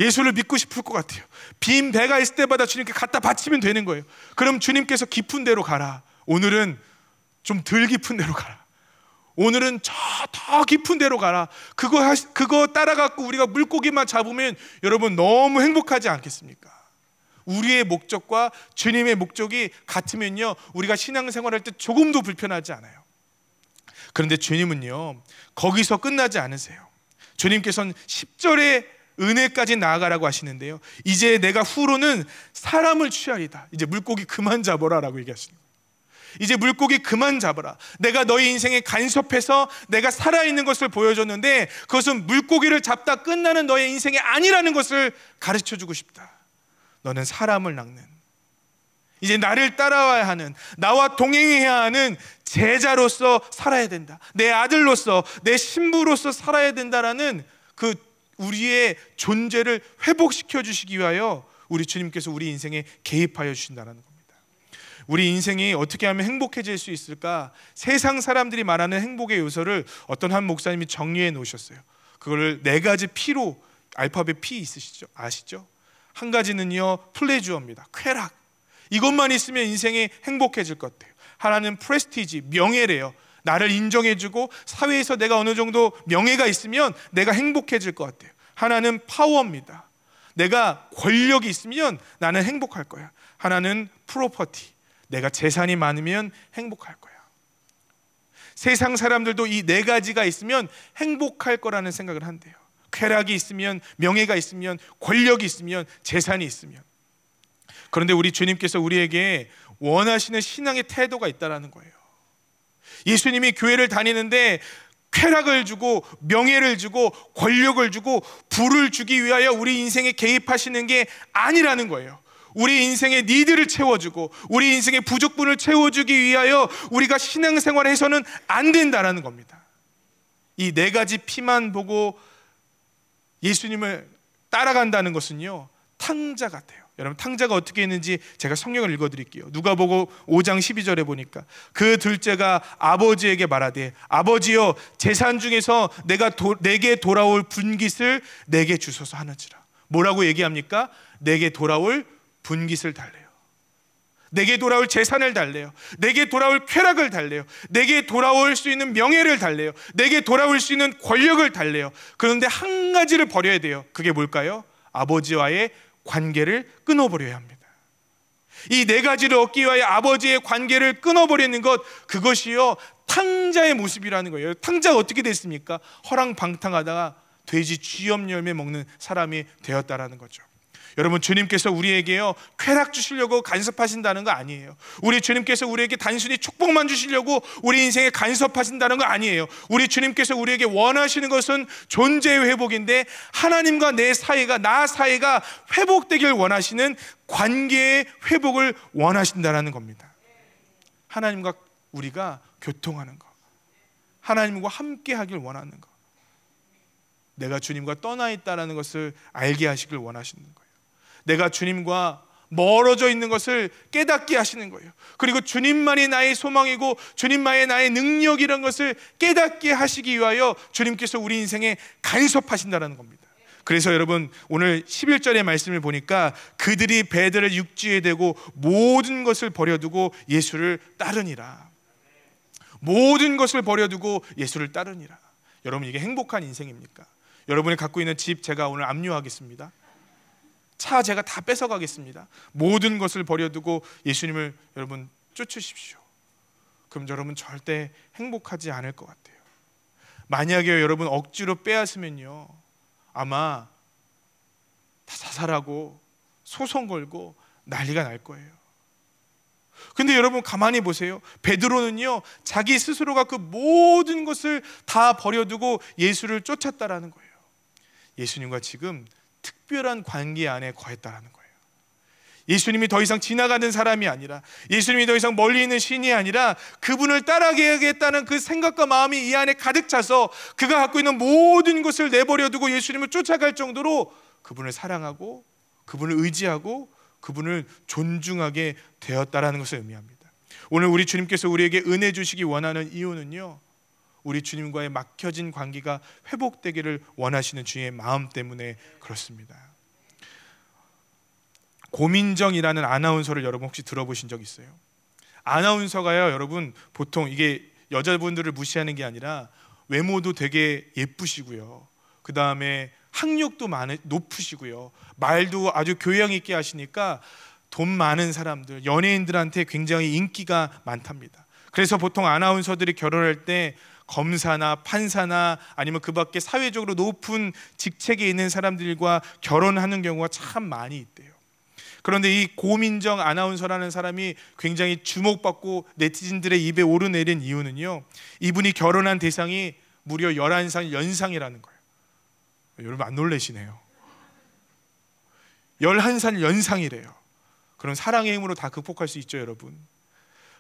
예수를 믿고 싶을 것 같아요. 빈 배가 있을 때마다 주님께 갖다 바치면 되는 거예요. 그럼 주님께서 깊은 데로 가라. 오늘은 좀 덜 깊은 데로 가라. 오늘은 저 더 깊은 데로 가라. 그거 따라갖고 우리가 물고기만 잡으면 여러분 너무 행복하지 않겠습니까? 우리의 목적과 주님의 목적이 같으면요, 우리가 신앙생활할 때 조금도 불편하지 않아요. 그런데 주님은요, 거기서 끝나지 않으세요. 주님께서는 10절에 은혜까지 나아가라고 하시는데요, 이제 내가 후로는 사람을 취하리다. 이제 물고기 그만 잡아라 라고 얘기하시는 거예요. 이제 물고기 그만 잡아라. 내가 너희 인생에 간섭해서 내가 살아있는 것을 보여줬는데 그것은 물고기를 잡다 끝나는 너의 인생이 아니라는 것을 가르쳐주고 싶다. 너는 사람을 낚는, 이제 나를 따라와야 하는, 나와 동행해야 하는 제자로서 살아야 된다. 내 아들로서, 내 신부로서 살아야 된다라는 그 우리의 존재를 회복시켜 주시기 위하여 우리 주님께서 우리 인생에 개입하여 주신다는 겁니다. 우리 인생이 어떻게 하면 행복해질 수 있을까? 세상 사람들이 말하는 행복의 요소를 어떤 한 목사님이 정리해 놓으셨어요. 그거를 4가지 P로, 알파벳 P 있으시죠? 아시죠? 한 가지는요, 플레주어입니다. 쾌락. 이것만 있으면 인생이 행복해질 것 같아요. 하나는 프레스티지, 명예래요. 나를 인정해주고 사회에서 내가 어느 정도 명예가 있으면 내가 행복해질 것 같아요. 하나는 파워입니다. 내가 권력이 있으면 나는 행복할 거야. 하나는 프로퍼티, 내가 재산이 많으면 행복할 거야. 세상 사람들도 이 네 가지가 있으면 행복할 거라는 생각을 한대요. 쾌락이 있으면, 명예가 있으면, 권력이 있으면, 재산이 있으면. 그런데 우리 주님께서 우리에게 원하시는 신앙의 태도가 있다는 거예요. 예수님이 교회를 다니는데 쾌락을 주고 명예를 주고 권력을 주고 부를 주기 위하여 우리 인생에 개입하시는 게 아니라는 거예요. 우리 인생의 니드를 채워주고 우리 인생의 부족분을 채워주기 위하여 우리가 신앙생활을 해서는 안 된다는 겁니다. 이 네 가지 피만 보고 예수님을 따라간다는 것은요, 탕자 같아요. 여러분, 탕자가 어떻게 했는지 제가 성경을 읽어드릴게요. 누가복음 5장 12절에 보니까 그 둘째가 아버지에게 말하되 아버지여, 재산 중에서 내게 돌아올 분깃을 내게 주소서 하는지라. 뭐라고 얘기합니까? 내게 돌아올 분깃을 달래요. 내게 돌아올 재산을 달래요. 내게 돌아올 쾌락을 달래요. 내게 돌아올 수 있는 명예를 달래요. 내게 돌아올 수 있는 권력을 달래요. 그런데 한 가지를 버려야 돼요. 그게 뭘까요? 아버지와의 관계를 끊어버려야 합니다. 이 네 가지를 얻기 위하여 아버지의 관계를 끊어버리는 것, 그것이요 탕자의 모습이라는 거예요. 탕자가 어떻게 됐습니까? 허랑방탕하다가 돼지 쥐염 열매 먹는 사람이 되었다라는 거죠. 여러분, 주님께서 우리에게요 쾌락 주시려고 간섭하신다는 거 아니에요. 우리 주님께서 우리에게 단순히 축복만 주시려고 우리 인생에 간섭하신다는 거 아니에요. 우리 주님께서 우리에게 원하시는 것은 존재의 회복인데, 하나님과 내 사이가, 나 사이가 회복되길 원하시는 관계의 회복을 원하신다는 겁니다. 하나님과 우리가 교통하는 거, 하나님과 함께 하길 원하는 거, 내가 주님과 떠나 있다는 것을 알게 하시길 원하시는 거예요. 내가 주님과 멀어져 있는 것을 깨닫게 하시는 거예요. 그리고 주님만이 나의 소망이고 주님만이 나의 능력이라는 것을 깨닫게 하시기 위하여 주님께서 우리 인생에 간섭하신다는 겁니다. 그래서 여러분, 오늘 11절의 말씀을 보니까 그들이 배들을 육지에 대고 모든 것을 버려두고 예수를 따르니라. 모든 것을 버려두고 예수를 따르니라. 여러분, 이게 행복한 인생입니까? 여러분이 갖고 있는 집 제가 오늘 압류하겠습니다. 차 제가 다 뺏어가겠습니다. 모든 것을 버려두고 예수님을 여러분 쫓으십시오. 그럼 여러분 절대 행복하지 않을 것 같아요. 만약에 여러분 억지로 빼앗으면요, 아마 다 자살하고 소송 걸고 난리가 날 거예요. 근데 여러분 가만히 보세요. 베드로는요 자기 스스로가 그 모든 것을 다 버려두고 예수를 쫓았다라는 거예요. 예수님과 지금 특별한 관계 안에 거했다라는 거예요. 예수님이 더 이상 지나가는 사람이 아니라, 예수님이 더 이상 멀리 있는 신이 아니라 그분을 따라가야겠다는 그 생각과 마음이 이 안에 가득 차서 그가 갖고 있는 모든 것을 내버려두고 예수님을 쫓아갈 정도로 그분을 사랑하고 그분을 의지하고 그분을 존중하게 되었다라는 것을 의미합니다. 오늘 우리 주님께서 우리에게 은혜 주시기 원하는 이유는요, 우리 주님과의 막혀진 관계가 회복되기를 원하시는 주의 마음 때문에 그렇습니다. 고민정이라는 아나운서를 여러분 혹시 들어보신 적 있어요? 아나운서가요, 여러분 보통 이게 여자분들을 무시하는 게 아니라 외모도 되게 예쁘시고요, 그 다음에 학력도 높으시고요, 말도 아주 교양 있게 하시니까 돈 많은 사람들, 연예인들한테 굉장히 인기가 많답니다. 그래서 보통 아나운서들이 결혼할 때 검사나 판사나 아니면 그 밖에 사회적으로 높은 직책에 있는 사람들과 결혼하는 경우가 참 많이 있대요. 그런데 이 고민정 아나운서라는 사람이 굉장히 주목받고 네티즌들의 입에 오르내린 이유는요, 이분이 결혼한 대상이 무려 11살 연상이라는 거예요. 여러분 안 놀라시네요. 11살 연상이래요. 그럼 사랑의 힘으로 다 극복할 수 있죠, 여러분.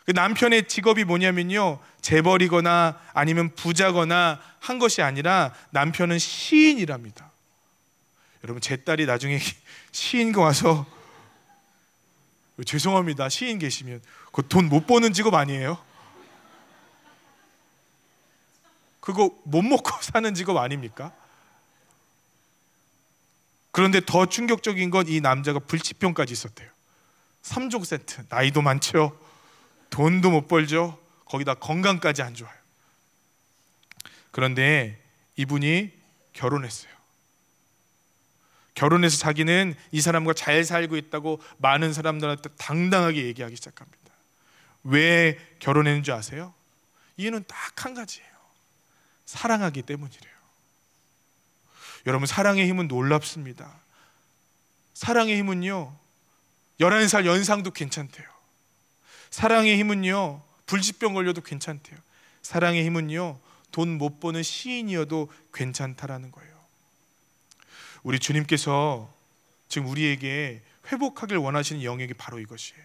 그 남편의 직업이 뭐냐면요, 재벌이거나 아니면 부자거나 한 것이 아니라 남편은 시인이랍니다. 여러분, 제 딸이 나중에 시인과 와서, 죄송합니다, 시인 계시면 그 돈 못 버는 직업 아니에요? 그거 못 먹고 사는 직업 아닙니까? 그런데 더 충격적인 건 이 남자가 불치병까지 있었대요. 3종 세트, 나이도 많죠, 돈도 못 벌죠, 거기다 건강까지 안 좋아요. 그런데 이분이 결혼했어요. 결혼해서 자기는 이 사람과 잘 살고 있다고 많은 사람들한테 당당하게 얘기하기 시작합니다. 왜 결혼했는지 아세요? 이유는 딱 한 가지예요. 사랑하기 때문이래요. 여러분, 사랑의 힘은 놀랍습니다. 사랑의 힘은요, 11살 연상도 괜찮대요. 사랑의 힘은요, 불치병 걸려도 괜찮대요. 사랑의 힘은요, 돈 못 버는 시인이어도 괜찮다라는 거예요. 우리 주님께서 지금 우리에게 회복하길 원하시는 영역이 바로 이것이에요.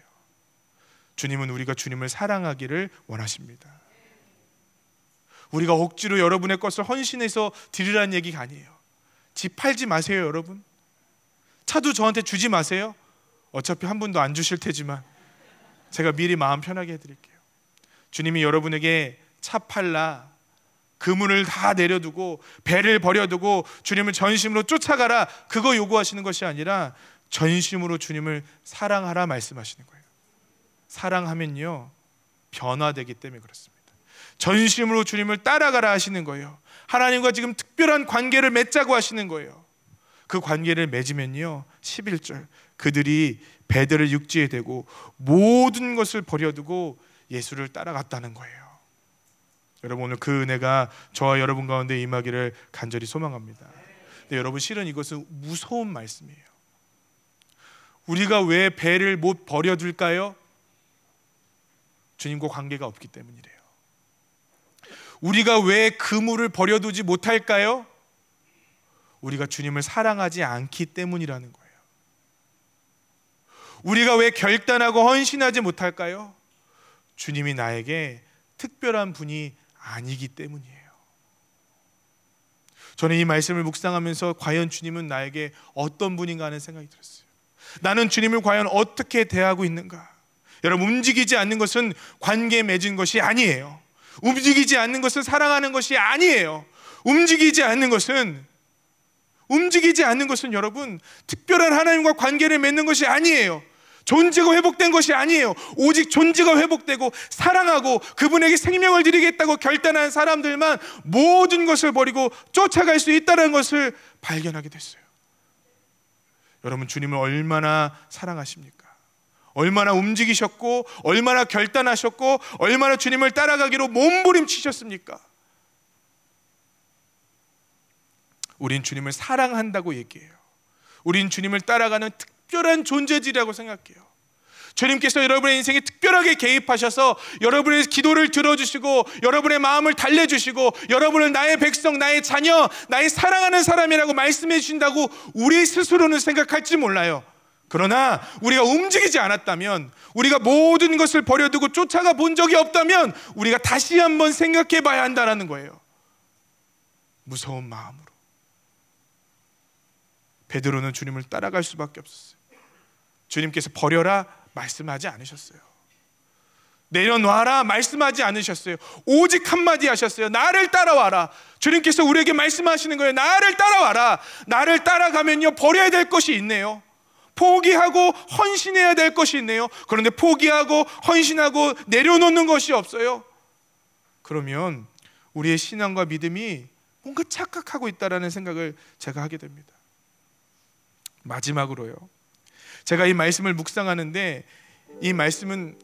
주님은 우리가 주님을 사랑하기를 원하십니다. 우리가 억지로 여러분의 것을 헌신해서 드리라는 얘기가 아니에요. 집 팔지 마세요, 여러분. 차도 저한테 주지 마세요. 어차피 한 분도 안 주실 테지만 제가 미리 마음 편하게 해드릴게요. 주님이 여러분에게 차 팔라, 그물을 다 내려두고 배를 버려두고 주님을 전심으로 쫓아가라, 그거 요구하시는 것이 아니라 전심으로 주님을 사랑하라 말씀하시는 거예요. 사랑하면요, 변화되기 때문에 그렇습니다. 전심으로 주님을 따라가라 하시는 거예요. 하나님과 지금 특별한 관계를 맺자고 하시는 거예요. 그 관계를 맺으면요, 11절, 그들이 배들을 육지에 대고 모든 것을 버려두고 예수를 따라갔다는 거예요. 여러분, 오늘 그 은혜가 저와 여러분 가운데 임하기를 간절히 소망합니다. 근데 여러분, 실은 이것은 무서운 말씀이에요. 우리가 왜 배를 못 버려둘까요? 주님과 관계가 없기 때문이래요. 우리가 왜 그물을 버려두지 못할까요? 우리가 주님을 사랑하지 않기 때문이라는 거예요. 우리가 왜 결단하고 헌신하지 못할까요? 주님이 나에게 특별한 분이 아니기 때문이에요. 저는 이 말씀을 묵상하면서 과연 주님은 나에게 어떤 분인가 하는 생각이 들었어요. 나는 주님을 과연 어떻게 대하고 있는가? 여러분, 움직이지 않는 것은 관계 맺은 것이 아니에요. 움직이지 않는 것은 사랑하는 것이 아니에요. 움직이지 않는 것은 여러분, 특별한 하나님과 관계를 맺는 것이 아니에요. 존재가 회복된 것이 아니에요. 오직 존재가 회복되고 사랑하고 그분에게 생명을 드리겠다고 결단한 사람들만 모든 것을 버리고 쫓아갈 수 있다는 것을 발견하게 됐어요. 여러분, 주님을 얼마나 사랑하십니까? 얼마나 움직이셨고, 얼마나 결단하셨고, 얼마나 주님을 따라가기로 몸부림치셨습니까? 우린 주님을 사랑한다고 얘기해요. 우린 주님을 따라가는 특별한 존재지라고 생각해요. 주님께서 여러분의 인생에 특별하게 개입하셔서 여러분의 기도를 들어주시고 여러분의 마음을 달래주시고 여러분을 나의 백성, 나의 자녀, 나의 사랑하는 사람이라고 말씀해 주신다고 우리 스스로는 생각할지 몰라요. 그러나 우리가 움직이지 않았다면, 우리가 모든 것을 버려두고 쫓아가 본 적이 없다면 우리가 다시 한번 생각해 봐야 한다는 거예요. 무서운 마음으로 베드로는 주님을 따라갈 수밖에 없었어요. 주님께서 버려라 말씀하지 않으셨어요. 내려놔라 말씀하지 않으셨어요. 오직 한마디 하셨어요. 나를 따라와라. 주님께서 우리에게 말씀하시는 거예요. 나를 따라와라. 나를 따라가면요, 버려야 될 것이 있네요. 포기하고 헌신해야 될 것이 있네요. 그런데 포기하고 헌신하고 내려놓는 것이 없어요. 그러면 우리의 신앙과 믿음이 뭔가 착각하고 있다라는 생각을 제가 하게 됩니다. 마지막으로요, 제가 이 말씀을 묵상하는데 이 말씀은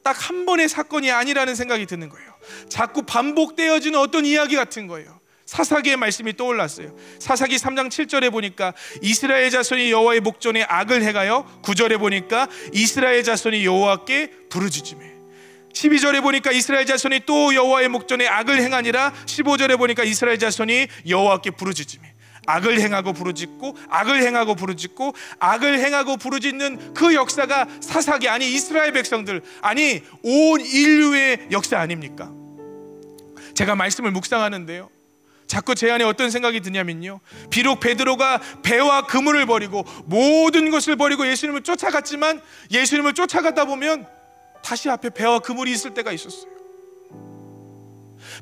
딱 한 번의 사건이 아니라는 생각이 드는 거예요. 자꾸 반복되어지는 어떤 이야기 같은 거예요. 사사기의 말씀이 떠올랐어요. 사사기 3장 7절에 보니까 이스라엘 자손이 여호와의 목전에 악을 행하여, 9절에 보니까 이스라엘 자손이 여호와께 부르짖으매, 12절에 보니까 이스라엘 자손이 또 여호와의 목전에 악을 행하니라, 15절에 보니까 이스라엘 자손이 여호와께 부르짖으매. 악을 행하고 부르짖고 악을 행하고 부르짖고 악을 행하고 부르짖는 그 역사가 사사기, 아니 이스라엘 백성들, 아니 온 인류의 역사 아닙니까? 제가 말씀을 묵상하는데요, 자꾸 제 안에 어떤 생각이 드냐면요, 비록 베드로가 배와 그물을 버리고 모든 것을 버리고 예수님을 쫓아갔지만 예수님을 쫓아가다 보면 다시 앞에 배와 그물이 있을 때가 있었어요.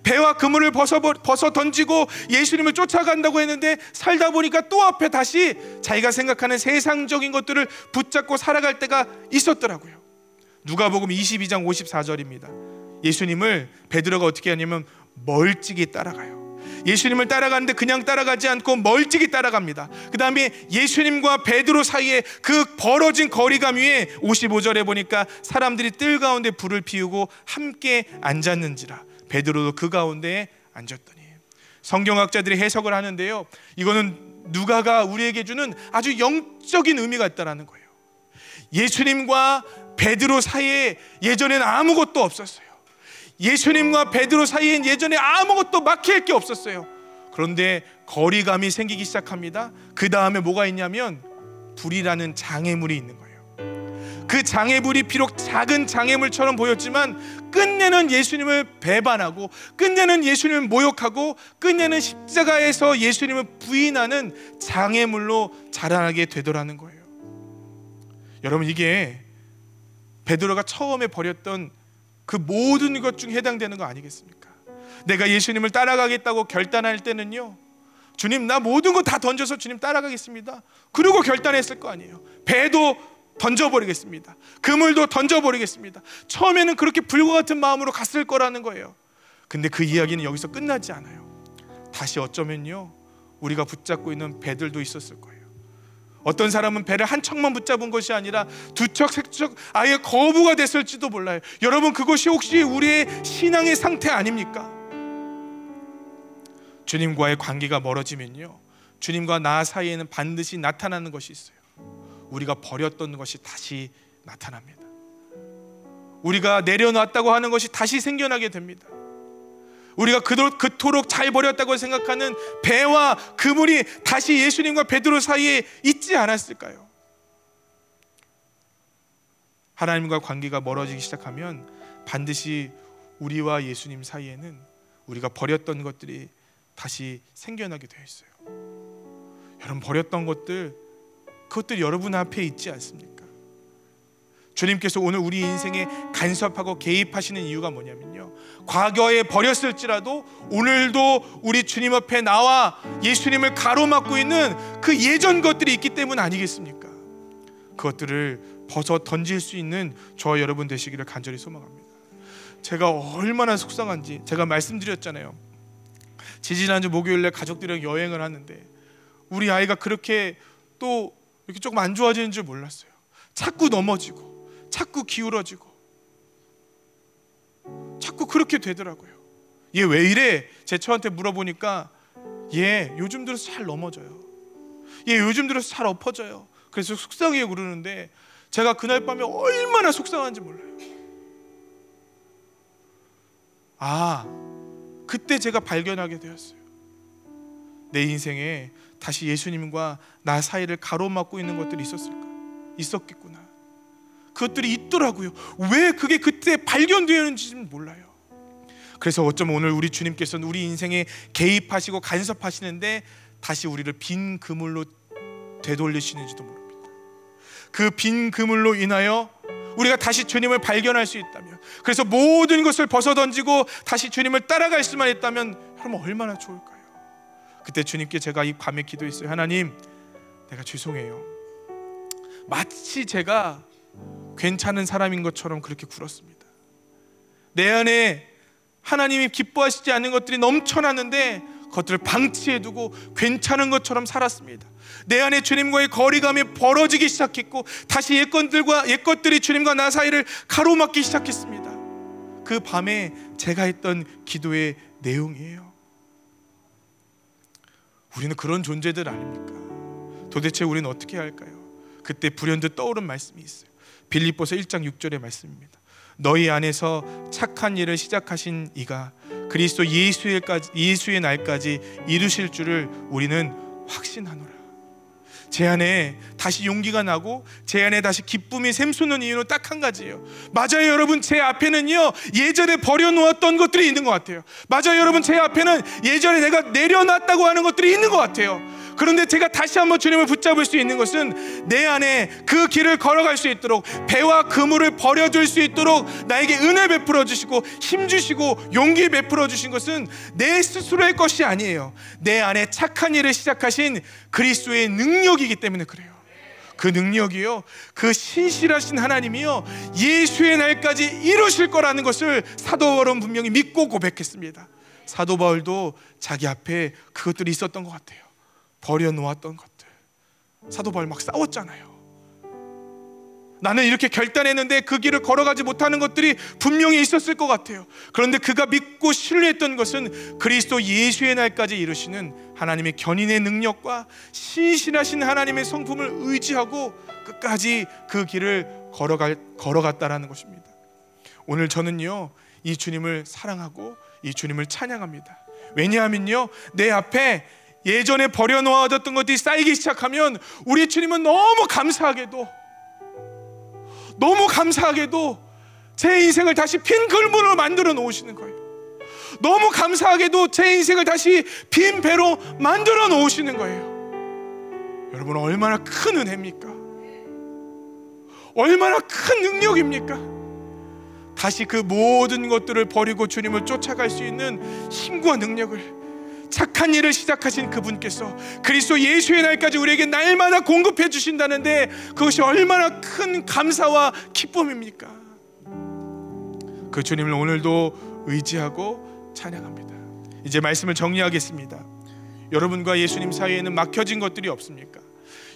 배와 그물을 벗어 던지고 예수님을 쫓아간다고 했는데 살다 보니까 또 앞에 다시 자기가 생각하는 세상적인 것들을 붙잡고 살아갈 때가 있었더라고요. 누가복음 22장 54절입니다. 예수님을 베드로가 어떻게 하냐면 멀찍이 따라가요. 예수님을 따라가는데 그냥 따라가지 않고 멀찍이 따라갑니다. 그 다음에 예수님과 베드로 사이에 그 벌어진 거리감 위에 55절에 보니까 사람들이 뜰 가운데 불을 피우고 함께 앉았는지라 베드로도 그 가운데에 앉았더니. 성경학자들이 해석을 하는데요, 이거는 누가가 우리에게 주는 아주 영적인 의미가 있다는 거예요. 예수님과 베드로 사이에 예전엔 아무것도 없었어요. 예수님과 베드로 사이엔 예전에 아무것도 막힐 게 없었어요. 그런데 거리감이 생기기 시작합니다. 그 다음에 뭐가 있냐면 불이라는 장애물이 있는 거예요. 그 장애물이 비록 작은 장애물처럼 보였지만 끝내는 예수님을 배반하고 끝내는 예수님을 모욕하고 끝내는 십자가에서 예수님을 부인하는 장애물로 자라나게 되더라는 거예요. 여러분, 이게 베드로가 처음에 버렸던 그 모든 것 중에 해당되는 거 아니겠습니까? 내가 예수님을 따라가겠다고 결단할 때는요, 주님, 나 모든 거 다 던져서 주님 따라가겠습니다. 그러고 결단했을 거 아니에요. 배도 던져버리겠습니다. 그물도 던져버리겠습니다. 처음에는 그렇게 불과 같은 마음으로 갔을 거라는 거예요. 근데 그 이야기는 여기서 끝나지 않아요. 다시 어쩌면요, 우리가 붙잡고 있는 배들도 있었을 거예요. 어떤 사람은 배를 한 척만 붙잡은 것이 아니라 두 척, 세 척 아예 거부가 됐을지도 몰라요. 여러분, 그것이 혹시 우리의 신앙의 상태 아닙니까? 주님과의 관계가 멀어지면요, 주님과 나 사이에는 반드시 나타나는 것이 있어요. 우리가 버렸던 것이 다시 나타납니다. 우리가 내려놨다고 하는 것이 다시 생겨나게 됩니다. 우리가 그토록 잘 버렸다고 생각하는 배와 그물이 다시 예수님과 베드로 사이에 있지 않았을까요? 하나님과 관계가 멀어지기 시작하면 반드시 우리와 예수님 사이에는 우리가 버렸던 것들이 다시 생겨나게 되어 있어요. 여러분, 버렸던 것들, 그것들이 여러분 앞에 있지 않습니까? 주님께서 오늘 우리 인생에 간섭하고 개입하시는 이유가 뭐냐면요, 과거에 버렸을지라도 오늘도 우리 주님 앞에 나와 예수님을 가로막고 있는 그 예전 것들이 있기 때문 아니겠습니까? 그것들을 벗어 던질 수 있는 저와 여러분 되시기를 간절히 소망합니다. 제가 얼마나 속상한지 제가 말씀드렸잖아요. 지지난주 목요일에 가족들이랑 여행을 하는데 우리 아이가 그렇게 또 이렇게 조금 안 좋아지는 줄 몰랐어요. 자꾸 넘어지고 자꾸 기울어지고 자꾸 그렇게 되더라고요. 얘 왜 이래? 제 처한테 물어보니까 얘 요즘 들어서 잘 넘어져요. 얘 요즘 들어서 잘 엎어져요. 그래서 속상해요 그러는데 제가 그날 밤에 얼마나 속상한지 몰라요. 그때 제가 발견하게 되었어요. 내 인생에 다시 예수님과 나 사이를 가로막고 있는 것들이 있었겠구나. 그것들이 있더라고요. 왜 그게 그때 발견되었는지는 몰라요. 그래서 어쩌면 오늘 우리 주님께서는 우리 인생에 개입하시고 간섭하시는데 다시 우리를 빈 그물로 되돌리시는지도 모릅니다. 그 빈 그물로 인하여 우리가 다시 주님을 발견할 수 있다면, 그래서 모든 것을 벗어던지고 다시 주님을 따라갈 수만 있다면 여러분 얼마나 좋을까요? 그때 주님께 제가 이 밤에 기도했어요. 하나님, 내가 죄송해요. 마치 제가 괜찮은 사람인 것처럼 그렇게 굴었습니다. 내 안에 하나님이 기뻐하시지 않는 것들이 넘쳐나는데 그것들을 방치해두고 괜찮은 것처럼 살았습니다. 내 안에 주님과의 거리감이 벌어지기 시작했고 다시 옛것들이 주님과 나 사이를 가로막기 시작했습니다. 그 밤에 제가 했던 기도의 내용이에요. 우리는 그런 존재들 아닙니까? 도대체 우리는 어떻게 할까요? 그때 불현듯 떠오른 말씀이 있어요. 빌립보서 1장 6절의 말씀입니다. 너희 안에서 착한 일을 시작하신 이가 그리스도 예수의 날까지 이루실 줄을 우리는 확신하노라. 제 안에 다시 용기가 나고 제 안에 다시 기쁨이 샘솟는 이유는 딱 한 가지예요. 맞아요 여러분, 제 앞에는요 예전에 버려놓았던 것들이 있는 것 같아요. 맞아요 여러분, 제 앞에는 예전에 내가 내려놨다고 하는 것들이 있는 것 같아요. 그런데 제가 다시 한번 주님을 붙잡을 수 있는 것은 내 안에 그 길을 걸어갈 수 있도록, 배와 그물을 버려줄 수 있도록 나에게 은혜 베풀어 주시고 힘 주시고 용기 베풀어 주신 것은 내 스스로의 것이 아니에요. 내 안에 착한 일을 시작하신 그리스도의 능력이기 때문에 그래요. 그 능력이요, 그 신실하신 하나님이요 예수의 날까지 이루실 거라는 것을 사도 바울은 분명히 믿고 고백했습니다. 사도 바울도 자기 앞에 그것들이 있었던 것 같아요. 버려놓았던 것들. 사도 바울 막 싸웠잖아요. 나는 이렇게 결단했는데 그 길을 걸어가지 못하는 것들이 분명히 있었을 것 같아요. 그런데 그가 믿고 신뢰했던 것은 그리스도 예수의 날까지 이루시는 하나님의 견인의 능력과 신실하신 하나님의 성품을 의지하고 끝까지 그 길을 걸어갔다라는 것입니다. 오늘 저는요, 이 주님을 사랑하고 이 주님을 찬양합니다. 왜냐하면요, 내 앞에 예전에 버려놓아뒀던 것들이 쌓이기 시작하면 우리 주님은 너무 감사하게도 제 인생을 다시 빈 그물로 만들어 놓으시는 거예요. 너무 감사하게도 제 인생을 다시 빈 배로 만들어 놓으시는 거예요. 여러분, 얼마나 큰 은혜입니까? 얼마나 큰 능력입니까? 다시 그 모든 것들을 버리고 주님을 쫓아갈 수 있는 힘과 능력을, 착한 일을 시작하신 그분께서 그리스도 예수의 날까지 우리에게 날마다 공급해 주신다는데 그것이 얼마나 큰 감사와 기쁨입니까? 그 주님을 오늘도 의지하고 찬양합니다. 이제 말씀을 정리하겠습니다. 여러분과 예수님 사이에는 막혀진 것들이 없습니까?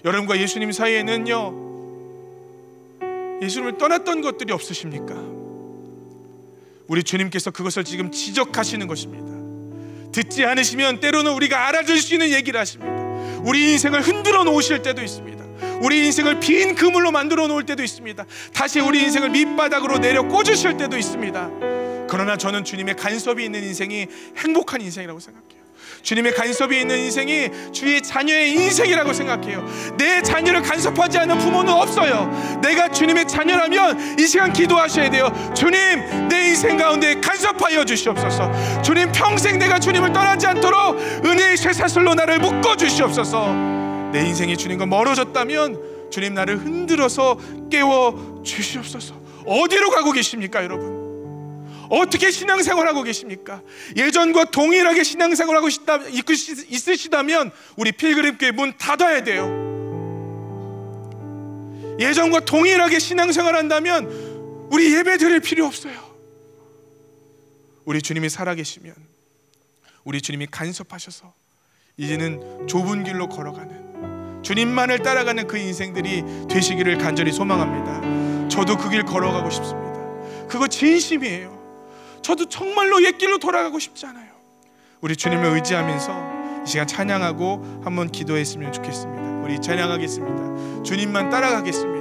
여러분과 예수님 사이에는요, 예수님을 떠났던 것들이 없으십니까? 우리 주님께서 그것을 지금 지적하시는 것입니다. 듣지 않으시면 때로는 우리가 알아줄 수 있는 얘기를 하십니다. 우리 인생을 흔들어 놓으실 때도 있습니다. 우리 인생을 빈 그물로 만들어 놓을 때도 있습니다. 다시 우리 인생을 밑바닥으로 내려 꽂으실 때도 있습니다. 그러나 저는 주님의 간섭이 있는 인생이 행복한 인생이라고 생각해요. 주님의 간섭이 있는 인생이 주의 자녀의 인생이라고 생각해요. 내 자녀를 간섭하지 않는 부모는 없어요. 내가 주님의 자녀라면 이 시간 기도하셔야 돼요. 주님, 내 인생 가운데 간섭하여 주시옵소서. 주님, 평생 내가 주님을 떠나지 않도록 은혜의 쇠사슬로 나를 묶어 주시옵소서. 내 인생이 주님과 멀어졌다면 주님, 나를 흔들어서 깨워 주시옵소서. 어디로 가고 계십니까, 여러분? 어떻게 신앙생활하고 계십니까? 예전과 동일하게 신앙생활하고 있으시다면 우리 필그림교회 문 닫아야 돼요. 예전과 동일하게 신앙생활한다면 우리 예배 드릴 필요 없어요. 우리 주님이 살아계시면, 우리 주님이 간섭하셔서 이제는 좁은 길로 걸어가는, 주님만을 따라가는 그 인생들이 되시기를 간절히 소망합니다. 저도 그 길 걸어가고 싶습니다. 그거 진심이에요. 저도 정말로 옛길로 돌아가고 싶지 않아요. 우리 주님을 의지하면서 이 시간 찬양하고 한번 기도했으면 좋겠습니다. 우리 찬양하겠습니다. 주님만 따라가겠습니다.